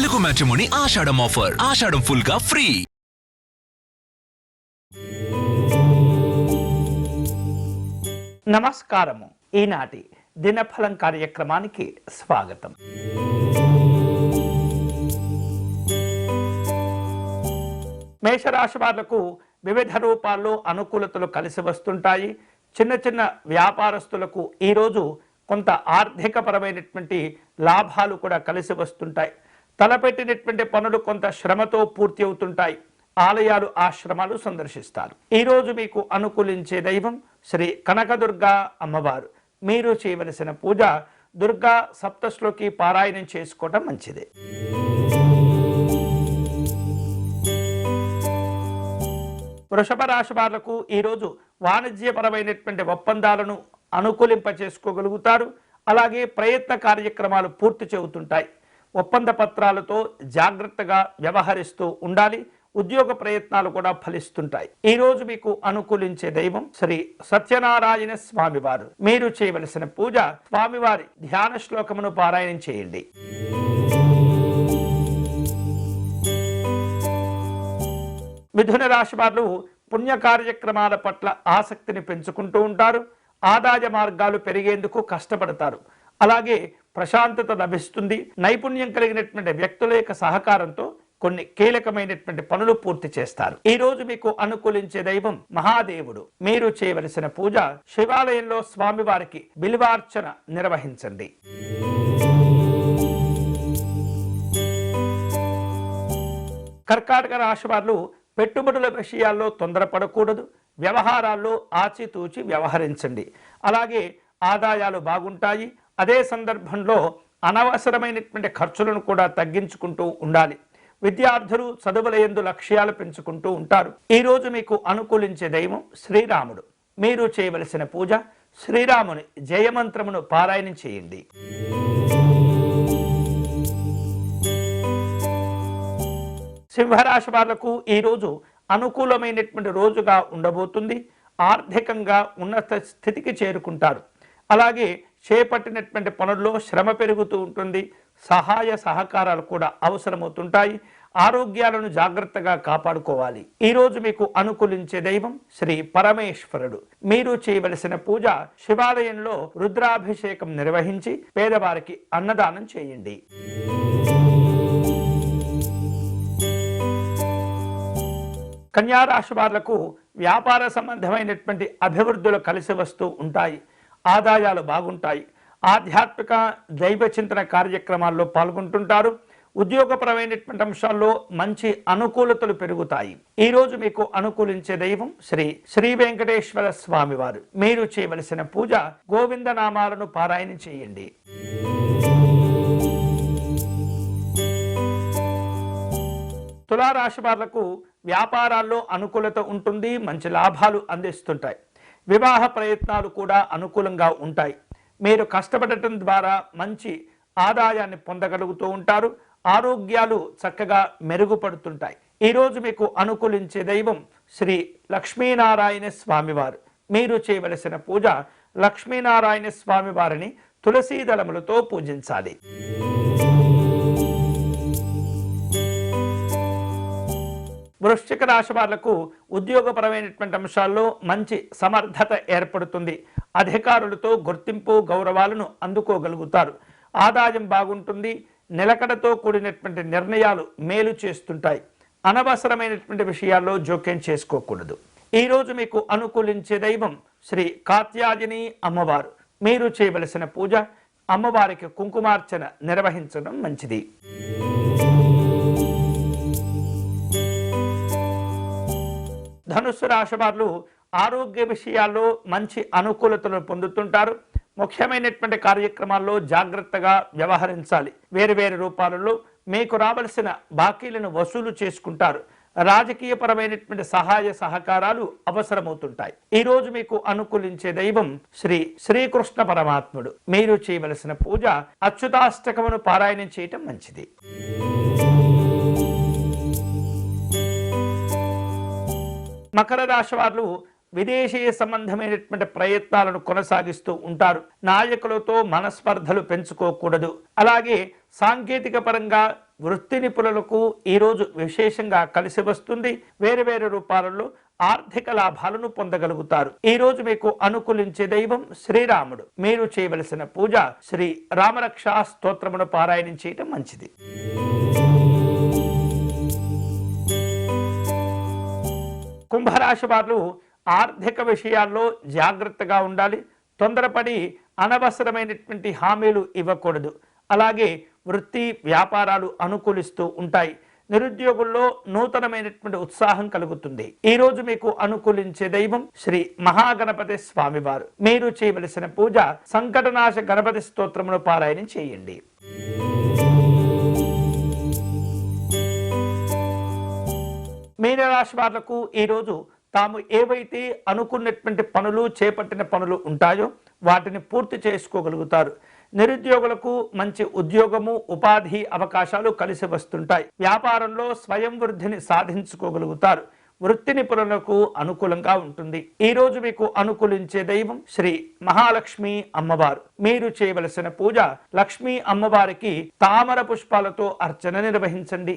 Telugu matrimony ఆషాఢం offer. ఆషాఢం full గా free. నమస్కారము. ఈనాటి దినఫలం కార్యక్రమానికి స్వాగతం. మేషరాశి వాళ్లకు వివిధ రూపాల్లో అనుకూలతలు కలిసి వస్తుంటాయి. చిన్న చిన్న వ్యాపారస్తులకు ఈరోజు కొంత ఆర్థికపరమైనటువంటి లాభాలు కూడా కలిసి వస్తుంటాయి. తలపెట్టినటువంటి పనులు కొంత శ్రమతో పూర్తి అవుతుంటాయి. ఆలయాలు, ఆశ్రమాలు సందర్శిస్తారు. ఈరోజు మీకు అనుకూలించే దైవం శ్రీ కనకదుర్గా అమ్మవారు. మీరు చేయవలసిన పూజ దుర్గా సప్తశ్లోకి పారాయణం చేసుకోవడం మంచిది. వృషభ రాశి వాళ్లకు ఈరోజు వాణిజ్యపరమైనటువంటి ఒప్పందాలను అనుకూలింప చేసుకోగలుగుతారు. అలాగే ప్రయత్న కార్యక్రమాలు పూర్తి చెబుతుంటాయి. ఒప్పంద పత్రాలతో జాగ్రత్తగా వ్యవహరిస్తూ ఉండాలి. ఉద్యోగ ప్రయత్నాలు కూడా ఫలిస్తుంటాయి. ఈ రోజు మీకు అనుకూలించే దైవం శ్రీ సత్యనారాయణ స్వామివారు. మీరు చేయవలసిన పూజ స్వామివారి ధ్యాన శ్లోకమును పారాయణం చేయండి. మిథున రాశి వారు పుణ్య కార్యక్రమాల పట్ల ఆసక్తిని పెంచుకుంటూ ఉంటారు. ఆదాయ మార్గాలు పెరిగేందుకు కష్టపడతారు. అలాగే ప్రశాంతత లభిస్తుంది. నైపుణ్యం కలిగినటువంటి వ్యక్తుల యొక్క సహకారంతో కొన్ని కీలకమైనటువంటి పనులు పూర్తి చేస్తారు. ఈ రోజు మీకు అనుకూలించే దైవం మహాదేవుడు. మీరు చేయవలసిన పూజ శివాలయంలో స్వామివారికి బిల్వార్చన నిర్వహించండి. కర్కాటక రాశి వారు పెట్టుబడుల విషయాల్లో తొందరపడకూడదు. వ్యవహారాల్లో ఆచితూచి వ్యవహరించండి. అలాగే ఆదాయాలు బాగుంటాయి. అదే సందర్భంలో అనవసరమైనటువంటి ఖర్చులను కూడా తగ్గించుకుంటూ ఉండాలి. విద్యార్థులు చదువుల యందు లక్ష్యాలు పెంచుకుంటూ ఉంటారు. ఈ రోజు మీకు అనుకూలించే దైవం శ్రీరాముడు. మీరు చేయవలసిన పూజ శ్రీరాముని జయమంత్రమును పారాయణం చేయండి. సింహరాశి వాళ్లకు ఈరోజు అనుకూలమైనటువంటి రోజుగా ఉండబోతుంది. ఆర్థికంగా ఉన్నత స్థితికి చేరుకుంటారు. అలాగే చేపట్టినటువంటి పనుల్లో శ్రమ పెరుగుతూ ఉంటుంది. సహాయ సహకారాలు కూడా అవసరమవుతుంటాయి. ఆరోగ్యాలను జాగ్రత్తగా కాపాడుకోవాలి. ఈరోజు మీకు అనుకూలించే దైవం శ్రీ పరమేశ్వరుడు. మీరు చేయవలసిన పూజ శివాలయంలో రుద్రాభిషేకం నిర్వహించి పేదవారికి అన్నదానం చేయండి. కన్యారాశి వాళ్లకు వ్యాపార సంబంధమైనటువంటి అభివృద్ధులు కలిసి వస్తూ ఉంటాయి. ఆదాయాలు బాగుంటాయి. ఆధ్యాత్మిక దైవ చింతన కార్యక్రమాల్లో పాల్గొంటుంటారు. ఉద్యోగపరమైనటువంటి అంశాల్లో మంచి అనుకూలతలు పెరుగుతాయి. ఈ రోజు మీకు అనుకూలించే దైవం శ్రీ వెంకటేశ్వర స్వామివారు. మీరు చేయవలసిన పూజ గోవింద నామాలను పారాయణం చేయండి. తులారాశి వాళ్లకు వ్యాపారాల్లో అనుకూలత ఉంటుంది. మంచి లాభాలు అందిస్తుంటాయి. వివాహ ప్రయత్నాలు కూడా అనుకూలంగా ఉంటాయి. మీరు కష్టపడటం ద్వారా మంచి ఆదాయాన్ని పొందగలుగుతూ ఉంటారు. ఆరోగ్యాలు చక్కగా మెరుగుపడుతుంటాయి. ఈరోజు మీకు అనుకూలించే దైవం శ్రీ లక్ష్మీనారాయణ స్వామివారు. మీరు చేయవలసిన పూజ లక్ష్మీనారాయణ స్వామివారిని తులసీ దళములతో పూజించాలి. వృశ్చిక రాశి వాళ్లకు ఉద్యోగపరమైనటువంటి అంశాల్లో మంచి సమర్థత ఏర్పడుతుంది. అధికారులతో గుర్తింపు, గౌరవాలను అందుకోగలుగుతారు. ఆదాయం బాగుంటుంది. నిలకడతో కూడినటువంటి నిర్ణయాలు మేలు చేస్తుంటాయి. అనవసరమైనటువంటి విషయాల్లో జోక్యం చేసుకోకూడదు. ఈరోజు మీకు అనుకూలించే దైవం శ్రీ కాత్యాయని అమ్మవారు. మీరు చేయవలసిన పూజ అమ్మవారికి కుంకుమార్చన నిర్వహించడం మంచిది. ధనుస్సు రాశి వారు ఆరోగ్య విషయాల్లో మంచి అనుకూలతలను పొందుతుంటారు. ముఖ్యమైనటువంటి కార్యక్రమాల్లో జాగ్రత్తగా వ్యవహరించాలి. వేరు రూపాలలో మీకు రావలసిన బాకీలను వసూలు చేసుకుంటారు. రాజకీయపరమైనటువంటి సహాయ సహకారాలు అవసరమవుతుంటాయి. ఈ రోజు మీకు అనుకూలించే దైవం శ్రీకృష్ణ పరమాత్ముడు. మీరు చేయవలసిన పూజ అచ్యుతాష్టకమును పారాయణం చేయటం మంచిది. మకర రాశి వారు విదేశీయ సంబంధమైనటువంటి ప్రయత్నాలను కొనసాగిస్తూ ఉంటారు. నాయకులతో మనస్పర్ధలు పెంచుకోకూడదు. అలాగే సాంకేతిక పరంగా వృత్తి నిపుణులకు ఈరోజు విశేషంగా కలిసి వస్తుంది. వేరు వేరు రూపాలలో ఆర్థిక లాభాలను పొందగలుగుతారు. ఈ రోజు మీకు అనుకూలించే దైవం శ్రీరాముడు. మీరు చేయవలసిన పూజ శ్రీ రామరక్షా స్తోత్రమును పారాయణం చేయటం మంచిది. కుంభరాశి వారు ఆర్థిక విషయాల్లో జాగ్రత్తగా ఉండాలి. తొందరపడి అనవసరమైనటువంటి హామీలు ఇవ్వకూడదు. అలాగే వృత్తి వ్యాపారాలు అనుకూలిస్తూ ఉంటాయి. నిరుద్యోగుల్లో నూతనమైనటువంటి ఉత్సాహం కలుగుతుంది. ఈ రోజు మీకు అనుకూలించే దైవం శ్రీ మహాగణపతి స్వామివారు. మీరు చేయవలసిన పూజ సంకటనాశ గణపతి స్తోత్రమును పారాయణం చేయండి. మీనరాశి వాళ్లకు ఈరోజు తాము ఏవైతే అనుకున్నటువంటి పనులు చేపట్టిన పనులు ఉంటాయో వాటిని పూర్తి చేసుకోగలుగుతారు. నిరుద్యోగులకు మంచి ఉద్యోగము ఉపాధి అవకాశాలు కలిసి వస్తుంటాయి. వ్యాపారంలో స్వయం వృద్ధిని సాధించుకోగలుగుతారు. వృత్తి నిపుణులకు అనుకూలంగా ఉంటుంది. ఈ రోజు మీకు అనుకూలించే దైవం శ్రీ మహాలక్ష్మి అమ్మవారు. మీరు చేయవలసిన పూజ లక్ష్మీ అమ్మవారికి తామర పుష్పాలతో అర్చన నిర్వహించండి.